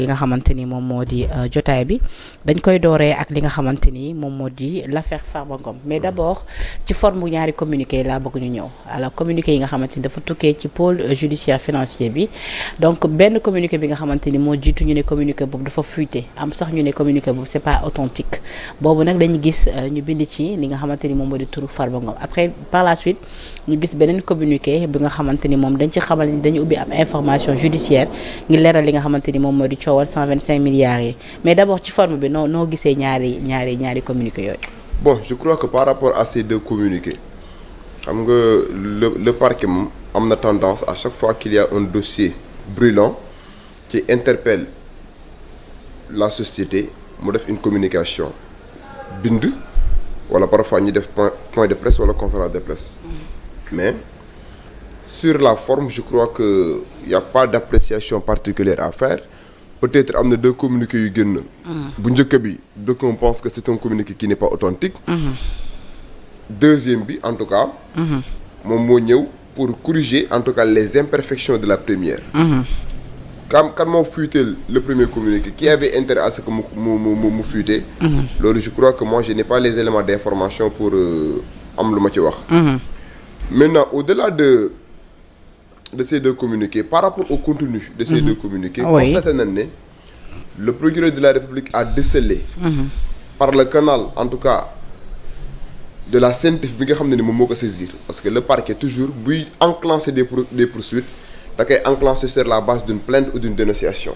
li nga xamante ni moom moo di jotaay bi dañ koy dooree ak li nga xamante ni moom moo di l'affaire Farba Ngom mais d'abord ci forme bu ñaari communiqué laa bëgg ñu ñëw alors communiqué yi nga xamante ni dafa tukkee ci pôle judiciaire financier bi donc benn communiqué bi nga xamante ni moo jiitu ñu ne communiqué boobu dafa fuité am sax ñu ne communiqué boobu c'est pas authentique boobu nag dañu gis ñu bind ci li nga xamante ni moom moo di turu Farba Ngom après par la suite ñu gis beneen communiqué bi nga xamante ni moom dañ ci xamal ni dañu ubbi ab information judiciaire ngir leeral li nga xamante ni moom moo di coowal 125 milliards yi mais d'abord ci forme bi noo gisee ñaari communiqué yooyu. Bon, je crois que par rapport à ces deux communiqués xam nga le parquet moom am na tendance à chaque fois qu'il y a un dossier brûlant qui interpelle la société mu def une communication bind wala parfois ñu def point de presse wala conférence de presse mais sur la forme je crois que y a pas d'appréciation particulière à faire. Peut-être am na deux communiqués yu génn. bu njëkk bi d'aucuns pensent que c'est un communiqué qui n'est pas authentique. Deuxième bi en tout cas. moom moo ñëw pour corriger en tout cas les imperfections de la première. kan moo fuité le premier communiqué qui avait intérêt à ce que mu fuité. loolu je crois que moi je n'ai pas les éléments d'information pour am lu ma ci wax. Maintenant au-delà de ces deux communiqués par rapport au contenu de ces deux communiqués constaté nañ ne le procureur de la République a décelé par le canal en tout cas de la CENTIF bi nga xam ne ni moom moo ko saisir parce que le parquet toujours buy enclencher des poursuites da koy enclencher sur la base d'une plainte ou d'une dénonciation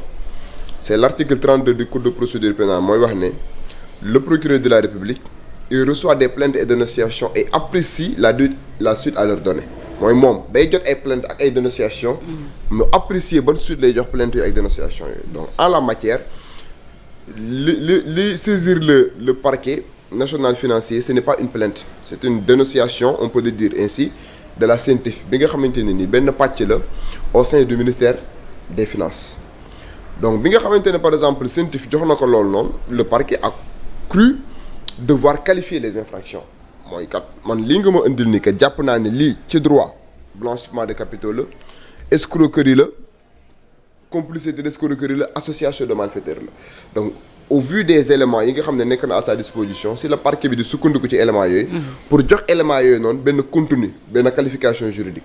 c'est l'article 32 du code de procédure pénale mooy wax ne le procureur de la République il reçoit des plaintes et dénonciations et apprécie la suite à leur donner mooy moom day jot ay plainte ak ay dénonciation mu apprécier ban suite lay jox plainte yooyu ak dénonciation yooyu donc en la matière li saisir le parquet national financier ce n'est pas une plainte c'est une dénonciation on peut le dire ainsi de la CENTIF bi nga xamante ne ni benn pàcc la au sein du ministère des finances donc bi nga xamante ne par exemple CENTIF jox na ko loolu noonu le parquet a cru devoir qualifier les infractions mooy kat man lii nga ma indil ni que jàpp naa ne lii ci droit blanchiment de capitaux la escroquerie la complicité d'escroquerie la association de malfaiteurs la donc au vu des éléments yi nga xam ne nekk na à sa disposition si le parquet bi di sukkandiku ci éléments yooyu pour jox éléments yooyu noonu benn contenu benn qualification juridique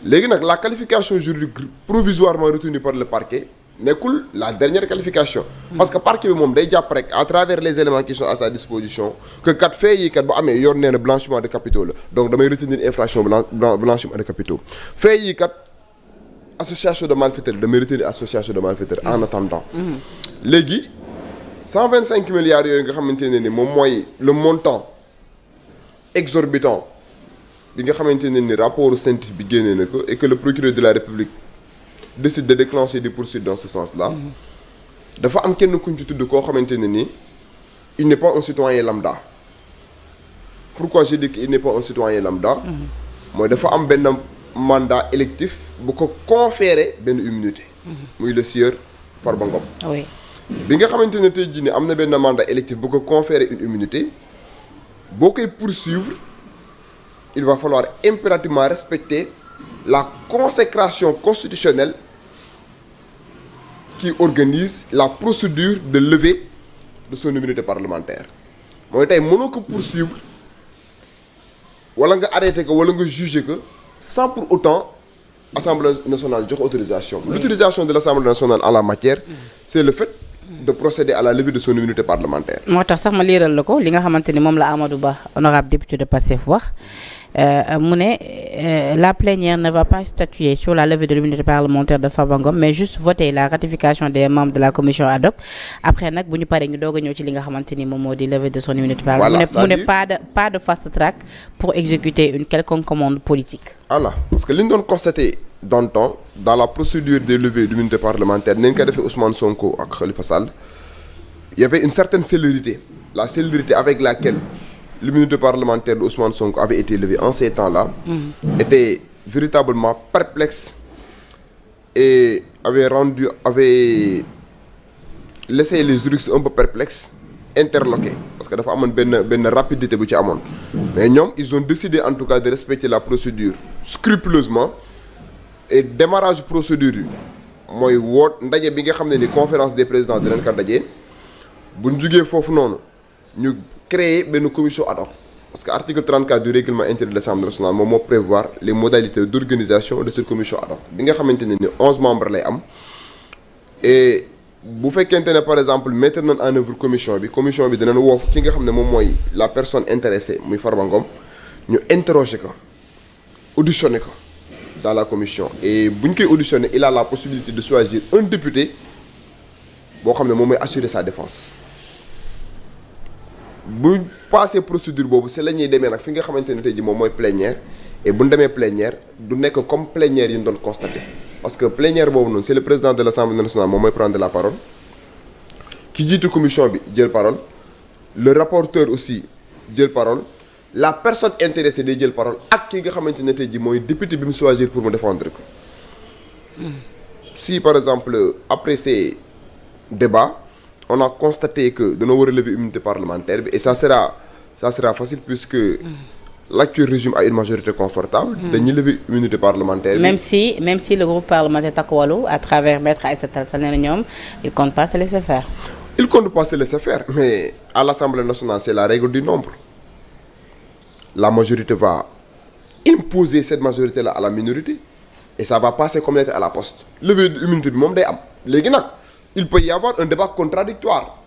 léegi nag la qualification juridique provisoirement retenue par le parquet nekkul la dernière qualification parce que parquet bi moom day jàpp rek à travers les éléments qui sont à sa disposition que kat fee yi kat bu amee yoon nee na blanchiment de capitaux la donc damay retenir infraction blanchiment de capitaux fee yi kat association de malfaiteurs damay retenir association de malfaiteurs en attendant léegi 125 milliards yooyu nga xamante ne ni moom mooy le montant exorbitant bi nga xamante ne ni rapport CENTIF bi génnee na ko et que le procureur de la République décide de déclencher des poursuites dans ce sens-là dafa am kenn kuñ ci tudd koo xamante ne ni il n'est pas un citoyen lambda. Pourquoi je dis qu'il n'est pas un citoyen lambda mooy dafa am benn mandat électif bu ko conférer benn immunité muy le sieur Farba Ngom oui bi nga xamante ne tey jii nii am na benn mandat électif bu ko conférer une immunité boo koy poursuivre il va falloir impérativement respecter la consécration constitutionnelle qui organise la procédure de levée de son immunité parlementaire mooy tey mënoo ko poursuivre wala nga arrêter ko wala nga juger ko sans pour autant Assemblée nationale jox autorisation. L'utilisation de l'Assemblée nationale en la matière c'est le fait de procéder à la levée de son immunité parlementaire. moo tax sax ma liiral la ko li nga xamante ni moom la Amadou Ba honorable député de Pastef wax mu ne la plénière ne va pas statuer sur la levée de l'immunité parlementaire de Farba Ngom mais juste voter la ratification des membres de la commission ad hoc après nag bu ñu paree ñu doog a ñëw ci li nga xamante ni moom moo di levée de son immunité parlementaire. mu ne pas de fast track pour exécuter une quelconque commande politique. voilà parce que li ñu doon constaté dans le temps dans la procédure de levée d'immunité parlementaire nañ ko defee Ousmane Sonko ak Khalifa Sall il y avait une certaine célérité la célérité avec laquelle l'immunité parlementaire de Ousmane Sonko avait été levée en ces temps-là était véritablement perplexe et avait laissé les juristes un peu perplexes interloqués parce que dafa amoon benn rapidité bu ci amoon mais ñoom ils ont décidé en tout cas de respecter la procédure scrupuleusement et démarrage procédure yi mooy woot ndaje bi nga xam ne ni conférence des présidents dinañ ko daje bu ñu jugee foofu noonu ñu créer benn commission ad hoc parce que article 34 du règlement intérieur de l'Assemblée nationale moom moo prévoir les modalités d'organisation de cette commission ad hoc bi nga xamante ne ni 11 membres lay am et bu fekkente ne par exemple mettre nañ en œuvre commission bi dinañ woo ki nga xam ne moom mooy la personne intéressée muy Farba Ngom ñu interroger ko auditionner ko dans la commission et bu ñu koy auditionner il a la possibilité de choisir un député boo xam ne moom mooy assurer sa défense bu passé procédure boobu c'est la ñuy demee nag fi nga xamante ne tey ji moom mooy plénière et bu ñu demee plénière du nekk comme plénière yi ñu doon constaté parce que plénière boobu noonu c'est le président de l'Assemblée nationale moom mooy prendre la parole ki jiitu commission bi jël parole le rapporteur aussi jël parole la personne intéressée day jël parole ak ki nga xamante ne tey ji mooy député bi mu choisir pour mu défendre ko si par exemple après ces débats on a constaté que dañoo war a lever immunité parlementaire bi et ça sera facile puisque l'actuel régime a une majorité confortable dañuy lever immunité parlementaire bi même si le groupe parlementaire Takku Wallu à travers Maître Aïssata Tall Sall nee na ñoom il compte pas se laisser faire mais à l'Assemblée nationale c'est la règle du nombre la majorité va imposer cette majorité-là à la minorité et ça va passer comme lettre à la poste levée d'immunité bi moom day am léegi nag il peut y avoir un débat contradictoire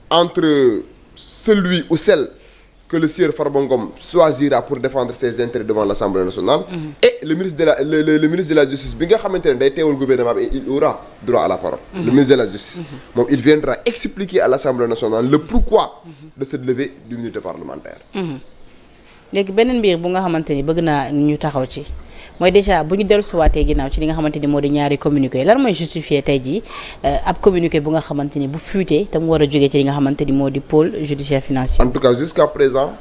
entre celui ou celle que le sieur Farba Ngom choisira pour défendre ses intérêts devant l'Assemblée nationale et le ministre de la justice bi nga xamante ne day teewal gouvernement bi il aura droit à la parole le ministre de la justice moom il viendra expliquer à l'Assemblée nationale le pourquoi de cette levée d'immunité parlementaire léegi beneen mbir bu nga xamante ni bëgg naa ñu taxaw ci mooy déjà bu ñu dellusiwaatee ginnaaw ci li nga xamante ni moo di ñaari communiqué lan mooy justifier tey jii ab communiqué bu nga xamante ni bu fuité te mu war a jógee ci li nga xamante ni moo di pôle judiciaire financier. En tout cas jusqu'à présent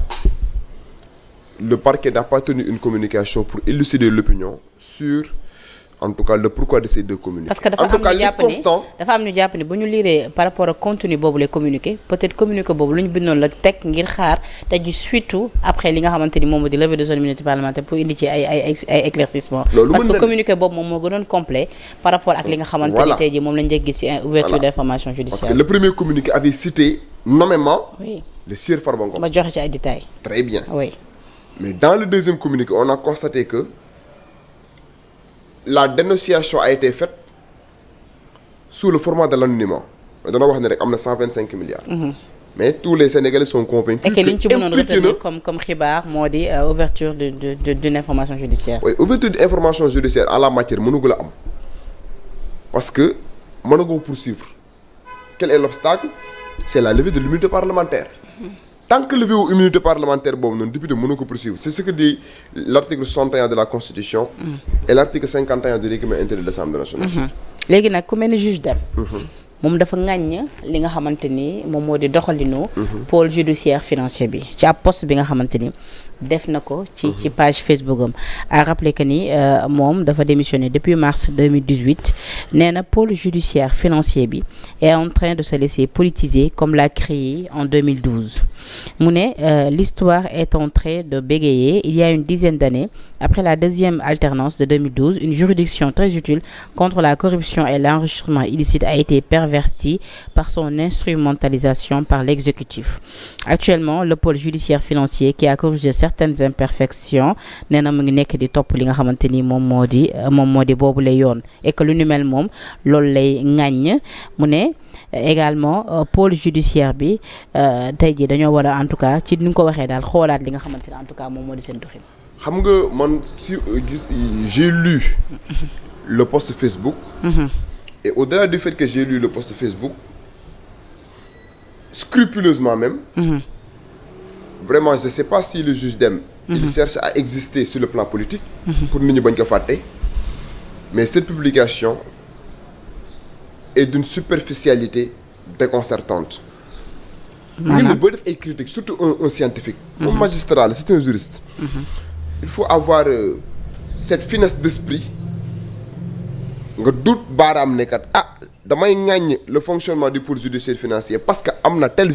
le parquet n'a pas tenu une communication pour élucider l'opinion sur en tout cas le pourquoi de ces deux communiqués. parce que dafa am ñu jàpp ne bu ñu liiree par rapport ak contenu boobu les communiqué peut-être communiqué boobu lu ñu bindoon la teg ngir xaar te ji surtout après li nga xamante ni moom moo di levée de son immunité parlementaire pour indi ci ay éclaircissement parce que communiqué boobu moom moo gënoon complet par rapport ak li nga xamante ni tey ji moom lañ njëkk gis ci ouverture d'information judiciaire. parce que le premier communiqué avait cité nommément le sieur Farba Ngom. ma joxe ci ay détails. Très bien. Oui. Mais dans le deuxième communiqué on a constaté que la dénonciation a été faite sous le format de l'anonymat dañoo wax ne rek am na 125 milliards. Mais tous les Sénégalais sont convaincus que liñ ci mënoon retenir comme xibaar moo di ouverture d'une information judiciaire. Oui, ouverture d'information judiciaire en la matière mënugul a am parce que mënugoo poursuivre quel est l'obstacle? C'est la levée de l'immunité parlementaire. Tant que levée wu immunité parlementaire boobu noonu député mënu ko poursuivre c'est ce que dit l'article 61 de la Constitution et l'article 51 du règlement intérieur de l'Assemblée nationale. léegi nag ku mel ni juge Dème moom dafa ŋàññ li nga xamante ni moom moo di doxalinu pôle judiciaire financier bi ci ab poste bi nga xamante ni def na ko ci page Facebook am a rappelé que ni moom dafa démissionné depuis mars 2018 nee na pôle judiciaire financier bi est en train de se laisser politiser comme l'a créé en 2012 mu ne l'histoire est en train de bégayer il y a une dizaine d'années après la deuxième alternance de 2012 une juridiction très utile contre la corruption et l'enrichissement illicite a été pervertie par son instrumentalisation par l'exécutif. Actuellement le pôle judiciaire financier qui a corrigé certaines imperfections nee na mu ngi nekk di topp li nga xamante ni moom moo di boobu lay yoon et que lu ni mel moom loolu lay ŋàññ mu ne également pôle judiciaire bi tey jii dañoo war a en tout cas ci ni nga ko waxee daal xoolaat li nga xamante ne en tout cas moom moo di seen doxin. xam nga man si j'ai lu le post Facebook. Et au-delà du fait que j'ai lu le post Facebook scrupuleusement même. Vraiment je sais pas si le juge Dème il cherche à exister sur le plan politique. pour nit ñi bañ ko fàtte. Mais cette publication est d'une superficialité déconcertante. maanaam booy def ay critiques surtout un scientifique. un magistrat la c'est un juriste. Il faut avoir cette finesse d'esprit nga dut baaraam ne kat damay ŋàññ le fonctionnement du pôle judiciaire financier parce que am na tel